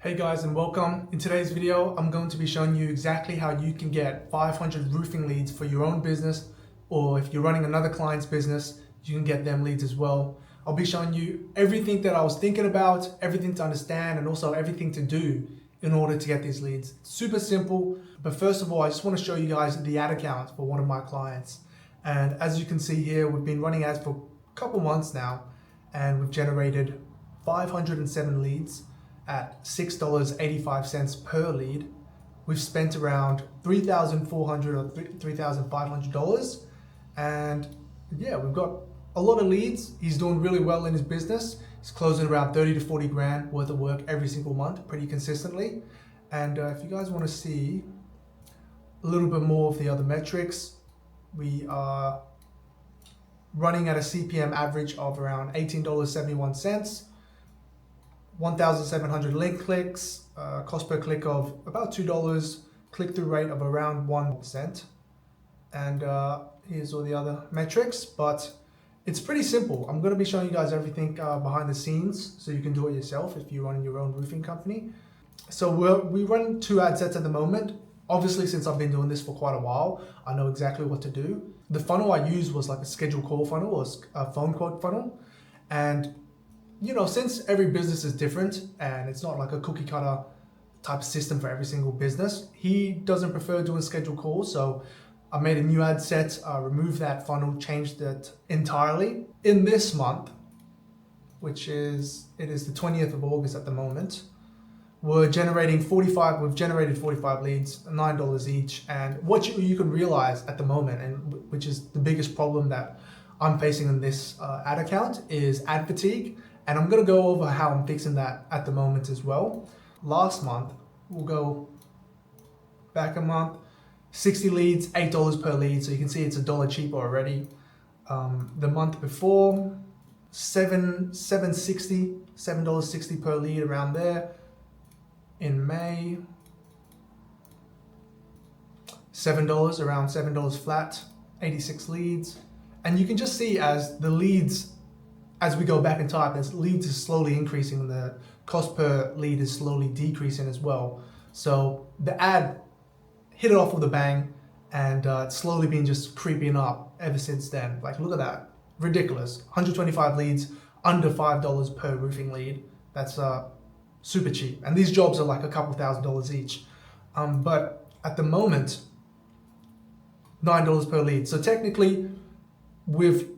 Hey guys, and welcome. In today's video, I'm going to be showing you exactly how you can get 500 roofing leads for your own business, or if you're running another client's business, you can get them leads as well. I'll be showing you everything that I was thinking about, everything to understand, and also everything to do in order to get these leads. Super simple, but first of all, I just want to show you guys the ad account for one of my clients. And as you can see here, we've been running ads for a couple months now, and we've generated 507 leads at $6.85 per lead. We've spent around $3,400 or $3,500, and yeah, we've got a lot of leads. He's doing really well in his business. He's closing around 30 to 40 grand worth of work every single month, pretty consistently. And if you guys want to see a little bit more of the other metrics, we are running at a CPM average of around $18.71. 1,700 link clicks, cost per click of about $2, click-through rate of around 1%. And here's all the other metrics, but it's pretty simple. I'm going to be showing you guys everything behind the scenes so you can do it yourself if you're running your own roofing company. So we run 2 ad sets at the moment. Obviously, since I've been doing this for quite a while, I know exactly what to do. The funnel I used was like a scheduled call funnel or a phone quote funnel. And you know, since every business is different and it's not like a cookie cutter type of system for every single business, he doesn't prefer doing scheduled calls. So I made a new ad set, removed that funnel, changed it entirely. In this month, which is the 20th of August at the moment, we've generated 45 leads, $9 each. And what you can realize at the moment, and which is the biggest problem that I'm facing in this ad account, is ad fatigue. And I'm going to go over how I'm fixing that at the moment as well. Last month, we'll go back a month, 60 leads, $8 per lead. So you can see it's $1 cheaper already. The month before, $7.60 per lead, around there. In May, $7, around $7 flat, 86 leads. And you can just see as the leads, as we go back in time, as leads is slowly increasing, the cost per lead is slowly decreasing as well. So the ad hit it off with a bang, and it's slowly been just creeping up ever since then. Like, look at that, ridiculous. 125 leads, under $5 per roofing lead. That's super cheap. And these jobs are like a couple $1,000s each. But at the moment, $9 per lead. So technically, we've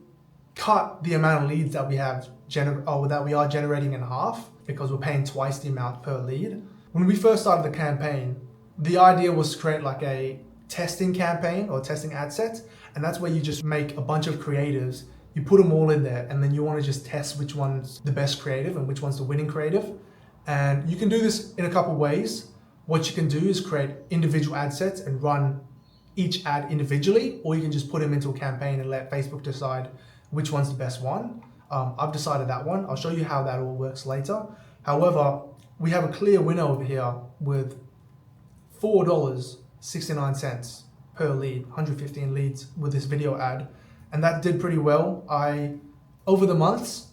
cut the amount of leads that we have that we are generating in half, because we're paying twice the amount per lead. When we first started the campaign, the idea was to create like a testing campaign or testing ad set, and that's where you just make a bunch of creatives, you put them all in there, and then you want to just test which one's the best creative and which one's the winning creative. And you can do this in a couple ways. What you can do is create individual ad sets and run each ad individually, or you can just put them into a campaign and let Facebook decide which one's the best one. I've decided that one. I'll show you how that all works later. However, we have a clear winner over here with $4.69 per lead, 115 leads with this video ad. And that did pretty well. Over the months,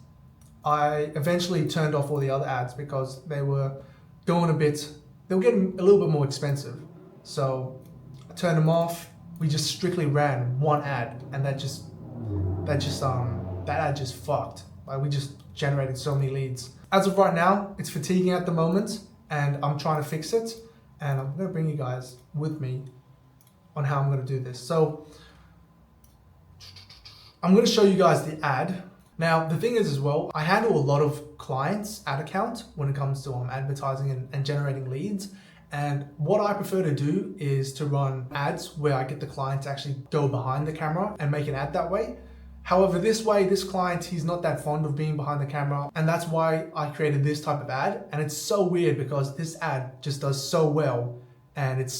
I eventually turned off all the other ads because they were getting a little bit more expensive. So I turned them off. We just strictly ran one ad, and that ad just fucked. Like, we just generated so many leads. As of right now, it's fatiguing at the moment, and I'm trying to fix it. And I'm gonna bring you guys with me on how I'm gonna do this. So I'm gonna show you guys the ad. Now, the thing is as well, I handle a lot of clients' ad account when it comes to advertising and generating leads. And what I prefer to do is to run ads where I get the client to actually go behind the camera and make an ad that way. However, this client, he's not that fond of being behind the camera, and that's why I created this type of ad. And it's so weird because this ad just does so well, and it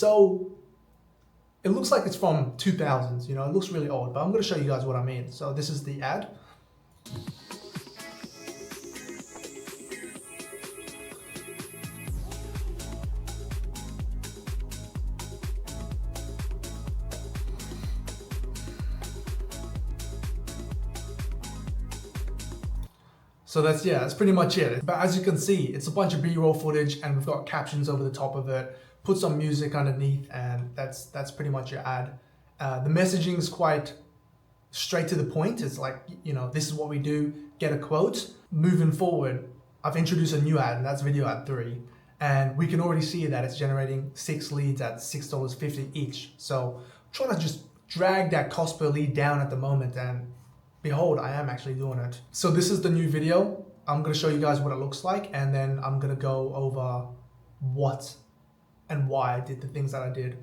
looks like it's from 2000s, you know, it looks really old, but I'm gonna show you guys what I mean. So this is the ad. So that's pretty much it. But as you can see, it's a bunch of B-roll footage and we've got captions over the top of it, put some music underneath, and that's pretty much your ad. The messaging is quite straight to the point. It's like, this is what we do, get a quote. Moving forward, I've introduced a new ad, and that's video ad 3. And we can already see that it's generating 6 leads at $6.50 each. So I'm trying to just drag that cost per lead down at the moment, and behold, I am actually doing it. So this is the new video. I'm gonna show you guys what it looks like, and then I'm gonna go over what and why I did the things that I did.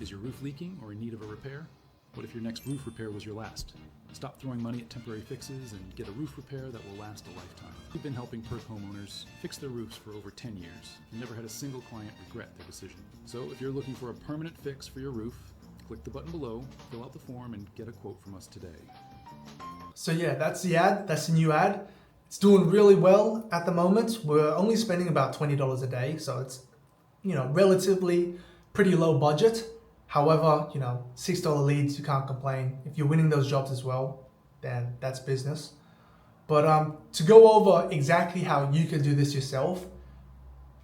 Is your roof leaking or in need of a repair? What if your next roof repair was your last? Stop throwing money at temporary fixes and get a roof repair that will last a lifetime. We've been helping Perk homeowners fix their roofs for over 10 years and never had a single client regret their decision. So if you're looking for a permanent fix for your roof, click the button below, fill out the form, and get a quote from us today. So yeah, that's the ad. That's the new ad. It's doing really well at the moment. We're only spending about $20 a day, so it's relatively pretty low budget. However, $6 leads, you can't complain. If you're winning those jobs as well, then that's business. But to go over exactly how you can do this yourself,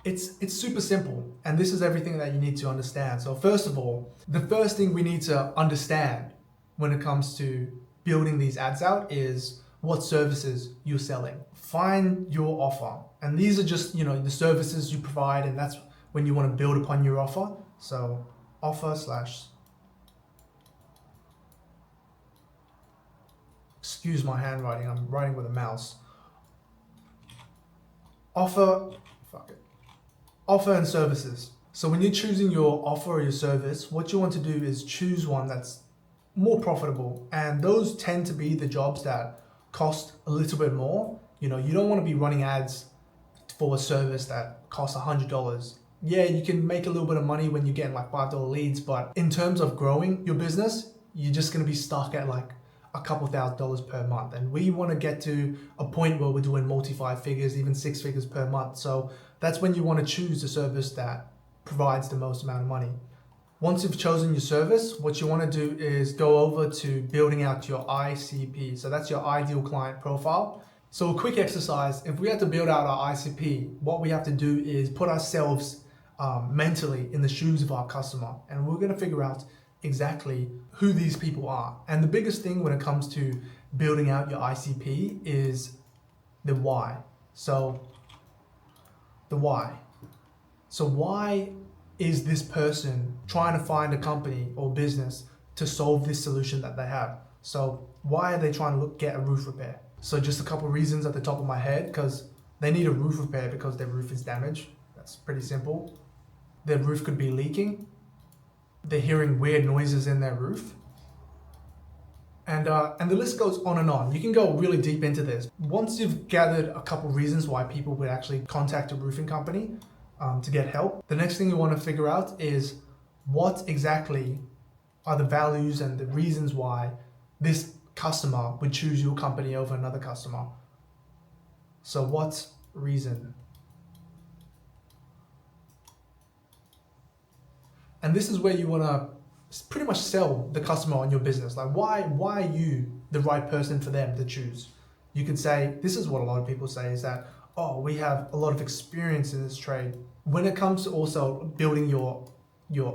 it's super simple, and this is everything that you need to understand. So first of all, the first thing we need to understand when it comes to building these ads out is what services you're selling. Find your offer, and these are just the services you provide, and that's when you want to build upon your offer. So offer slash, excuse my handwriting, I'm writing with a mouse. Offer and services. So when you're choosing your offer or your service, what you want to do is choose one that's more profitable, and those tend to be the jobs that cost a little bit more. You don't want to be running ads for a service that costs $100. Yeah, you can make a little bit of money when you're getting like $5 leads, but in terms of growing your business, you're just going to be stuck at like a couple $1,000s per month. And we want to get to a point where we're doing multi-5 figures, even 6 figures per month. So that's when you want to choose the service that provides the most amount of money. Once you've chosen your service, what you want to do is go over to building out your ICP. So that's your ideal client profile. So a quick exercise, if we had to build out our ICP, what we have to do is put ourselves mentally in the shoes of our customer, and we're going to figure out exactly who these people are. And the biggest thing when it comes to building out your ICP is the why. So the why. So why is this person trying to find a company or business to solve this solution that they have? So why are they trying to get a roof repair? So just a couple of reasons at the top of my head, because they need a roof repair because their roof is damaged. That's pretty simple. Their roof could be leaking. They're hearing weird noises in their roof. And the list goes on and on. You can go really deep into this. Once you've gathered a couple of reasons why people would actually contact a roofing company to get help, the next thing you want to figure out is what exactly are the values and the reasons why this customer would choose your company over another customer. So what reason? And this is where you want to pretty much sell the customer on your business. Like why are you the right person for them to choose? You can say, this is what a lot of people say, is that, oh, we have a lot of experience in this trade. When it comes to also building your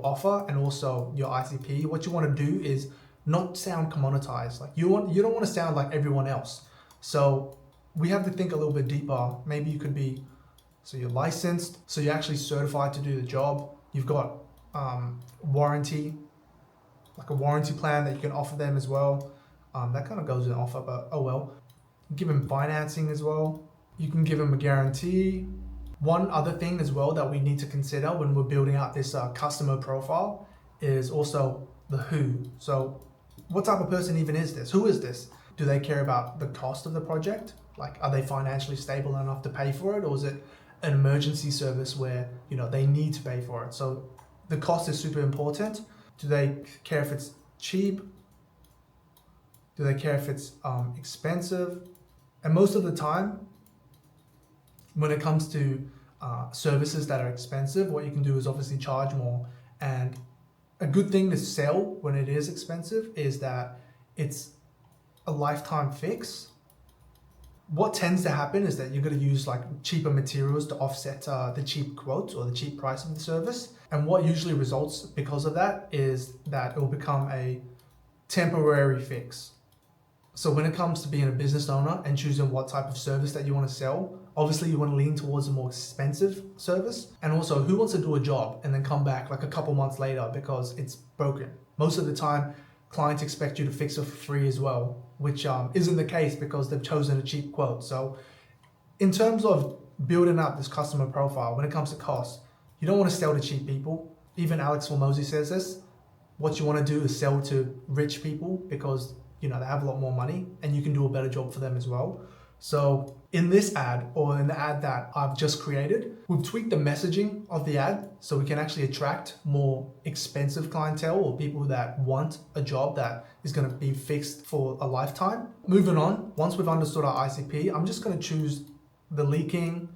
offer and also your ICP, what you want to do is not sound commoditized. Like you don't want to sound like everyone else. So we have to think a little bit deeper. Maybe you could be, so you're licensed, so you're actually certified to do the job. You've got warranty, like a warranty plan that you can offer them as well. That kind of goes in offer, but oh well. Give them financing as well. You can give them a guarantee. One other thing as well that we need to consider when we're building out this customer profile is also the who. So what type of person even is this? Who is this? Do they care about the cost of the project? Like, are they financially stable enough to pay for it? Or is it an emergency service where, they need to pay for it? So the cost is super important. Do they care if it's cheap? Do they care if it's expensive? And most of the time, when it comes to services that are expensive, what you can do is obviously charge more. And a good thing to sell when it is expensive is that it's a lifetime fix. what tends to happen is that you're going to use like cheaper materials to offset the cheap quote or the cheap price of the service. And what usually results because of that is that it will become a temporary fix. So when it comes to being a business owner and choosing what type of service that you want to sell, obviously you want to lean towards a more expensive service. And also, who wants to do a job and then come back like a couple months later because it's broken? Most of the time, clients expect you to fix it for free as well, which isn't the case because they've chosen a cheap quote. So in terms of building up this customer profile, when it comes to cost, you don't want to sell to cheap people. Even Alex Hormozi says this. What you want to do is sell to rich people because they have a lot more money and you can do a better job for them as well. So in this ad, or in the ad that I've just created, we've tweaked the messaging of the ad so we can actually attract more expensive clientele or people that want a job that is going to be fixed for a lifetime. Moving on, once we've understood our ICP, I'm just going to choose the leaking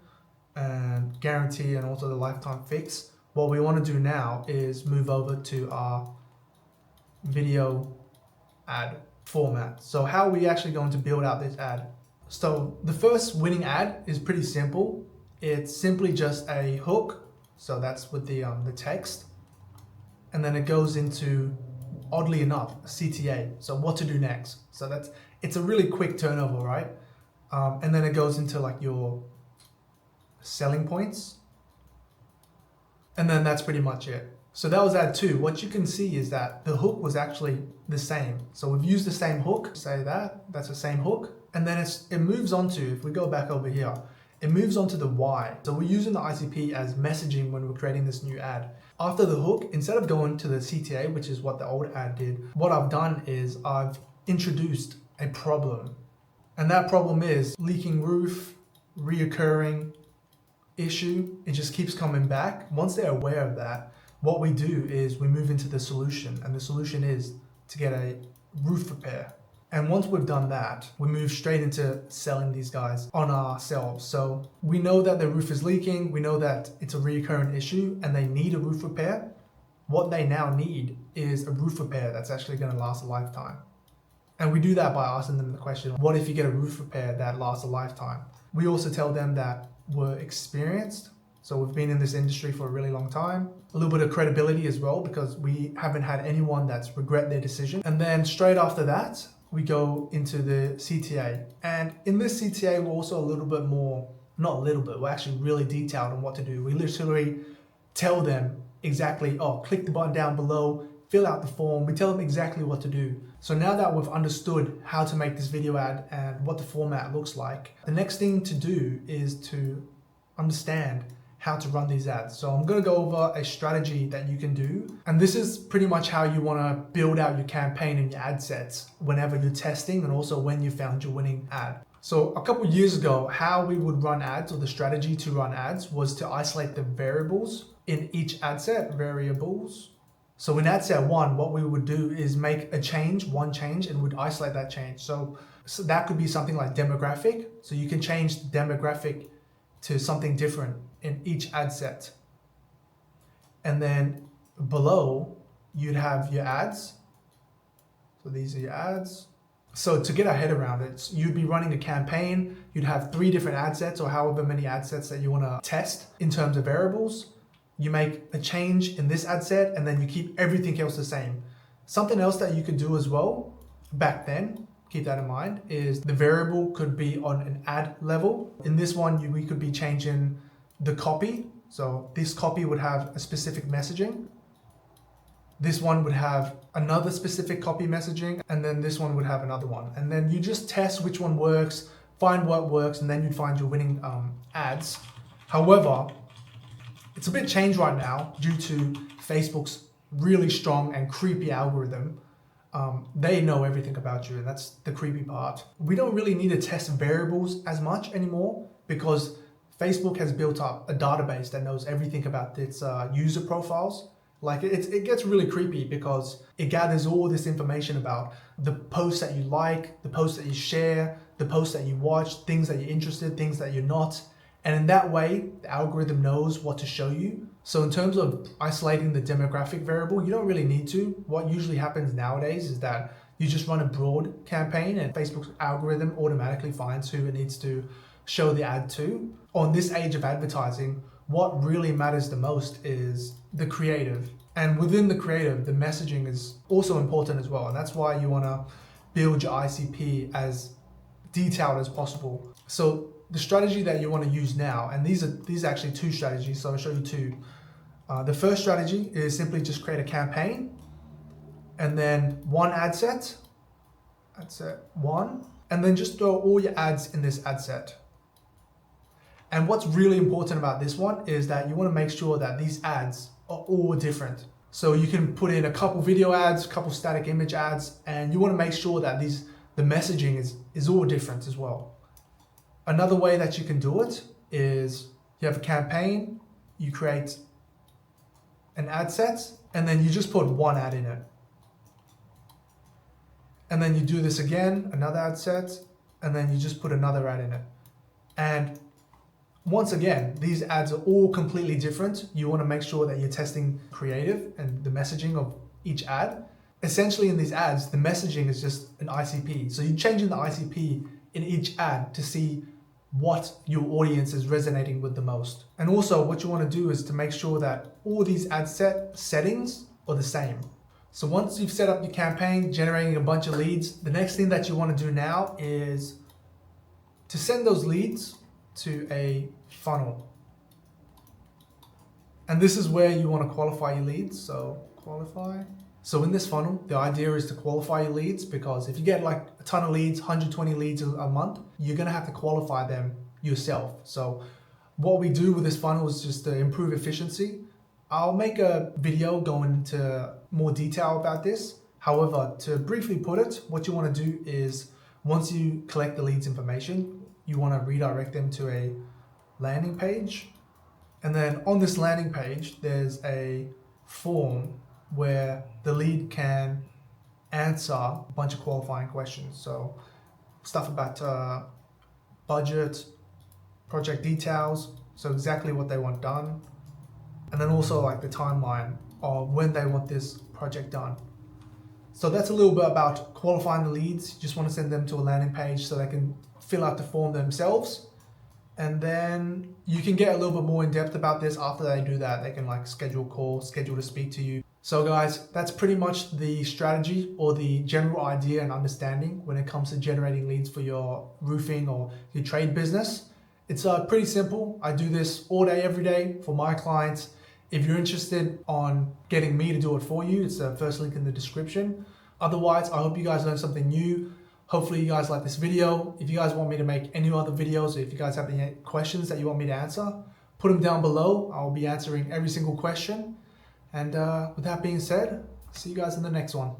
and guarantee and also the lifetime fix. What we want to do now is move over to our video ad format. So how are we actually going to build out this ad? So the first winning ad is pretty simple. It's simply just a hook. So that's with the text. And then it goes into, oddly enough, a CTA. So what to do next. So it's a really quick turnover, right? And then it goes into like your selling points. And then that's pretty much it. So that was ad 2. What you can see is that the hook was actually the same. So we've used the same hook, say that's the same hook. And then it moves on to, if we go back over here, it moves on to the why. So we're using the ICP as messaging when we're creating this new ad. After the hook, instead of going to the CTA, which is what the old ad did, what I've done is I've introduced a problem. And that problem is leaking roof, reoccurring issue. It just keeps coming back. Once they're aware of that, what we do is we move into the solution, and the solution is to get a roof repair. And once we've done that, we move straight into selling these guys on ourselves. So we know that the roof is leaking, we know that it's a recurrent issue and they need a roof repair. What they now need is a roof repair that's actually going to last a lifetime. And we do that by asking them the question, what if you get a roof repair that lasts a lifetime? We also tell them that we're experienced. So we've been in this industry for a really long time. A little bit of credibility as well, because we haven't had anyone that's regret their decision. And then straight after that, we go into the CTA. And in this CTA, we're also a little bit more, not a little bit, we're actually really detailed on what to do. We literally tell them exactly, click the button down below, fill out the form. We tell them exactly what to do. So now that we've understood how to make this video ad and what the format looks like, the next thing to do is to understand how to run these ads. So I'm gonna go over a strategy that you can do. And this is pretty much how you wanna build out your campaign and your ad sets whenever you're testing and also when you found your winning ad. So a couple of years ago, how we would run ads, or the strategy to run ads, was to isolate the variables in each ad set, variables. So in ad set 1, what we would do is make a change, one change, and would isolate that change. So that could be something like demographic. So you can change the demographic to something different in each ad set. And then below, you'd have your ads. So these are your ads. So to get our head around it, you'd be running a campaign. You'd have 3 different ad sets, or however many ad sets that you want to test in terms of variables. You make a change in this ad set, and then you keep everything else the same. Something else that you could do as well back then, keep that in mind, is the variable could be on an ad level. In this one, we could be changing the copy. So this copy would have a specific messaging. This one would have another specific copy messaging, and then this one would have another one. And then you just test which one works, find what works, and then you'd find your winning ads. However, it's a bit changed right now due to Facebook's really strong and creepy algorithm. They know everything about you, and that's the creepy part. We don't really need to test variables as much anymore because Facebook has built up a database that knows everything about its user profiles. Like it gets really creepy because it gathers all this information about the posts that you like, the posts that you share, the posts that you watch, things that you're interested, things that you're not. And in that way, the algorithm knows what to show you. So in terms of isolating the demographic variable, you don't really need to. What usually happens nowadays is that you just run a broad campaign and Facebook's algorithm automatically finds who it needs to show the ad to. On this age of advertising, what really matters the most is the creative. And within the creative, the messaging is also important as well. And that's why you want to build your ICP as detailed as possible. So the strategy that you want to use now, and these are actually two strategies, so I'll show you two. The first strategy is simply just create a campaign and then one ad set one, and then just throw all your ads in this ad set. And what's really important about this one is that you want to make sure that these ads are all different. So you can put in a couple video ads, a couple static image ads, and you want to make sure that the messaging is all different as well. Another way that you can do it is you have a campaign, you create an ad set, and then you just put one ad in it. And then you do this again, another ad set, and then you just put another ad in it. And once again, these ads are all completely different. You want to make sure that you're testing creative and the messaging of each ad. Essentially in these ads, the messaging is just an ICP. So you're changing the ICP in each ad to see what your audience is resonating with the most. And also what you want to do is to make sure that all these ad settings are the same. So once you've set up your campaign, generating a bunch of leads, the next thing that you want to do now is to send those leads to a funnel. And this is where you want to qualify your leads. So qualify. So in this funnel, the idea is to qualify your leads, because if you get like a ton of leads, 120 leads a month, you're going to have to qualify them yourself. So what we do with this funnel is just to improve efficiency. I'll make a video going into more detail about this. However, to briefly put it, what you want to do is once you collect the leads information, you want to redirect them to a landing page. And then on this landing page, there's a form where the lead can answer a bunch of qualifying questions. So stuff about budget, project details, so exactly what they want done. And then also like the timeline of when they want this project done. So that's a little bit about qualifying the leads. You just want to send them to a landing page so they can fill out the form themselves. And then you can get a little bit more in depth about this after they do that. They can like schedule a call, schedule to speak to you. So guys, that's pretty much the strategy or the general idea and understanding when it comes to generating leads for your roofing or your trade business. It's pretty simple. I do this all day, every day for my clients. If you're interested on getting me to do it for you, it's the first link in the description. Otherwise, I hope you guys learned something new. Hopefully you guys like this video. If you guys want me to make any other videos, or if you guys have any questions that you want me to answer, put them down below. I'll be answering every single question. And with that being said, see you guys in the next one.